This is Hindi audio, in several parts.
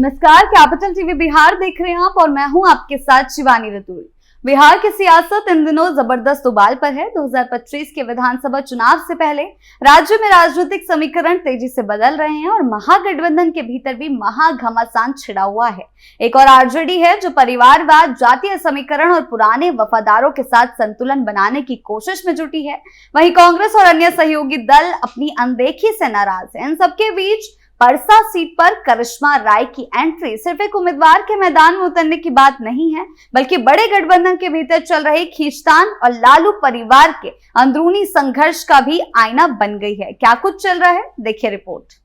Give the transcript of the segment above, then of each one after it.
नमस्कार, कैपिटल टीवी बिहार देख रहे हैं आप और मैं हूं आपके साथ शिवानी रतूरी। बिहार की सियासत इन दिनों जबरदस्त उबाल पर है। 2025 के विधानसभा चुनाव से पहले राज्य में राजनीतिक समीकरण तेजी से बदल रहे हैं और महागठबंधन के भीतर भी महाघमासान छिड़ा हुआ है। एक और आरजेडी है जो परिवारवाद, जातीय समीकरण और पुराने वफादारों के साथ संतुलन बनाने की कोशिश में जुटी है। वहीं कांग्रेस और अन्य सहयोगी दल अपनी अनदेखी से नाराज है। इन सबके बीच परसा सीट पर करिश्मा राय की एंट्री सिर्फ एक उम्मीदवार के मैदान में उतरने की बात नहीं है, बल्कि बड़े गठबंधन के भीतर चल रही खींचतान और लालू परिवार के अंदरूनी संघर्ष का भी आईना बन गई है। क्या कुछ चल रहा है, देखिए रिपोर्ट।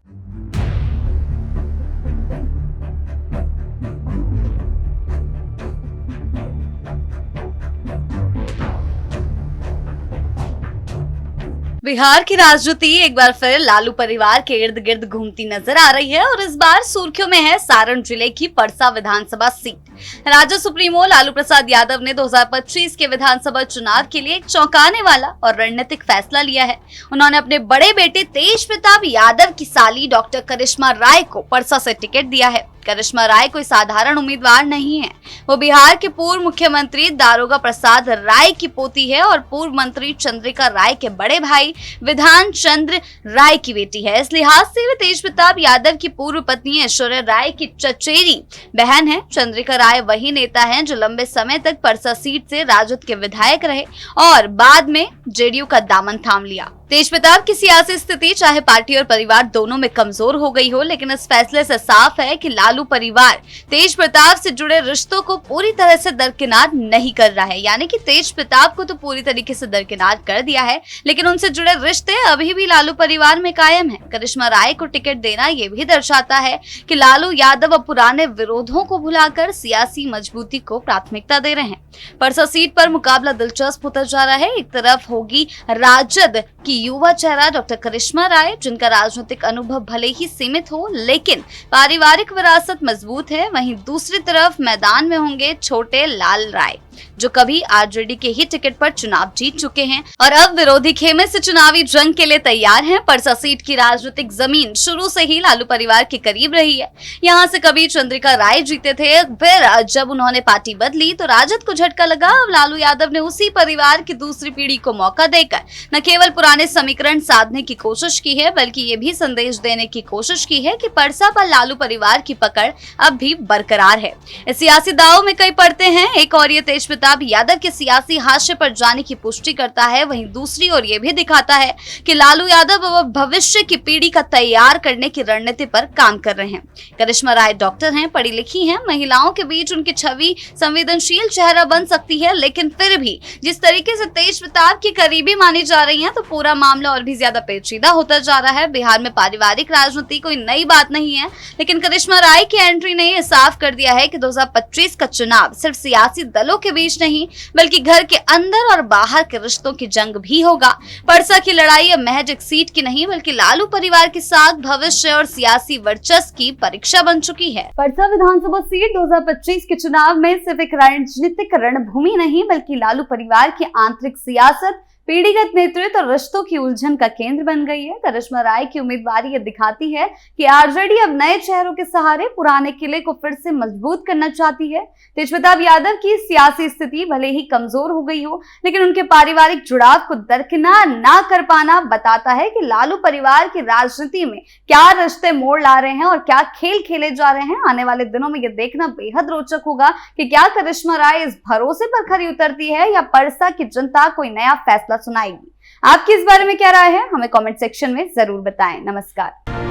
बिहार की राजनीति एक बार फिर लालू परिवार के इर्द गिर्द घूमती नजर आ रही है और इस बार सुर्खियों में है सारण जिले की परसा विधानसभा सीट। राज्य सुप्रीमो लालू प्रसाद यादव ने 2025 के विधानसभा चुनाव के लिए एक चौंकाने वाला और रणनीतिक फैसला लिया है। उन्होंने अपने बड़े बेटे तेज प्रताप यादव की साली डॉक्टर करिश्मा राय को परसा से टिकट दिया है। करिश्मा राय कोई साधारण उम्मीदवार नहीं है। वो बिहार के पूर्व मुख्यमंत्री दारोगा प्रसाद राय की पोती है और पूर्व मंत्री चंद्रिका राय के बड़े भाई विधान चंद्र राय की बेटी है। इस लिहाज से वे तेज प्रताप यादव की पूर्व पत्नी ऐश्वर्या राय की चचेरी बहन है। चंद्रिका राय वही नेता हैं जो लंबे समय तक परसा सीट से राजद के विधायक रहे और बाद में जेडीयू का दामन थाम लिया। तेज प्रताप की सियासी स्थिति चाहे पार्टी और परिवार दोनों में कमजोर हो गई हो, लेकिन इस फैसले से साफ है कि लालू परिवार तेज प्रताप से जुड़े रिश्तों को पूरी तरह से दरकिनार नहीं कर रहा है। यानी कि तेज प्रताप को तो पूरी तरीके से दरकिनार कर दिया है, लेकिन उनसे जुड़े रिश्ते अभी भी लालू परिवार में कायम है। करिश्मा राय को टिकट देना ये भी दर्शाता है कि लालू यादव अब पुराने विरोधों को भुलाकर सियासी मजबूती को प्राथमिकता दे रहे हैं। परसा सीट पर मुकाबला दिलचस्प होता जा रहा है। एक तरफ होगी राजद की युवा चेहरा डॉक्टर करिश्मा राय, जिनका राजनीतिक अनुभव भले ही सीमित हो लेकिन पारिवारिक विरासत मजबूत है। वहीं दूसरी तरफ मैदान में होंगे छोटे लाल राय, जो कभी आरजेडी के ही टिकट पर चुनाव जीत चुके हैं और अब विरोधी खेमे से चुनावी जंग के लिए तैयार हैं। परसा सीट की राजनीतिक जमीन शुरू से ही लालू परिवार के करीब रही है। यहाँ से कभी चंद्रिका राय जीते थे, फिर जब उन्होंने पार्टी बदली तो राजद को झटका लगा। अब लालू यादव ने उसी परिवार की दूसरी पीढ़ी को मौका देकर न केवल पुराने समीकरण साधने की कोशिश की है, बल्कि ये भी संदेश देने की कोशिश की है कि परसा पर लालू परिवार की पकड़ अब भी बरकरार है। इस सियासी दाव में कई पड़ते हैं। एक और ये तेज प्रताप यादव के सियासी हाशिए पर जाने की पुष्टि करता है, वहीं दूसरी ओर ये भी दिखाता है कि लालू यादव अब भविष्य की पीढ़ी का तैयार करने की रणनीति पर काम कर रहे हैं। करिश्मा राय डॉक्टर हैं, पढ़ी लिखी हैं। महिलाओं के बीच उनकी छवि संवेदनशील चेहरा बन सकती है, लेकिन फिर भी जिस तरीके से तेज प्रताप की करीबी मानी जा रही है तो पूरा मामला और भी ज्यादा पेचीदा होता जा रहा है। बिहार में पारिवारिक राजनीति कोई नई बात नहीं है, लेकिन करिश्मा राय की एंट्री ने यह साफ कर दिया है कि 2025 का चुनाव सिर्फ सियासी दलों के बीच नहीं, बल्कि घर के अंदर और बाहर के रिश्तों की जंग भी होगा। परसा की लड़ाई अब महज एक सीट की नहीं, बल्कि लालू परिवार के साथ भविष्य और सियासी वर्चस्व की परीक्षा बन चुकी है। परसा विधानसभा सीट 2025 के चुनाव में सिर्फ एक राजनीतिक रणभूमि नहीं, बल्कि लालू परिवार की आंतरिक सियासत, पीढ़ीगत नेतृत्व और रिश्तों की उलझन का केंद्र बन गई है। करिश्मा राय की उम्मीदवारी ये दिखाती है कि आरजेडी अब नए चेहरों के सहारे पुराने किले को फिर से मजबूत करना चाहती है। तेज प्रताप यादव की सियासी स्थिति भले ही कमजोर हो गई हो, लेकिन उनके पारिवारिक जुड़ाव को दरकिनार ना कर पाना बताता है कि लालू परिवार की राजनीति में क्या रिश्ते मोड़ ला रहे हैं और क्या खेल खेले जा रहे हैं। आने वाले दिनों में यह देखना बेहद रोचक होगा कि क्या करिश्मा राय इस भरोसे पर खरी उतरती है या परसा की जनता कोई नया फैसला सुनाएगी। आपकी इस बारे में क्या राय है, हमें कमेंट सेक्शन में जरूर बताएं। नमस्कार।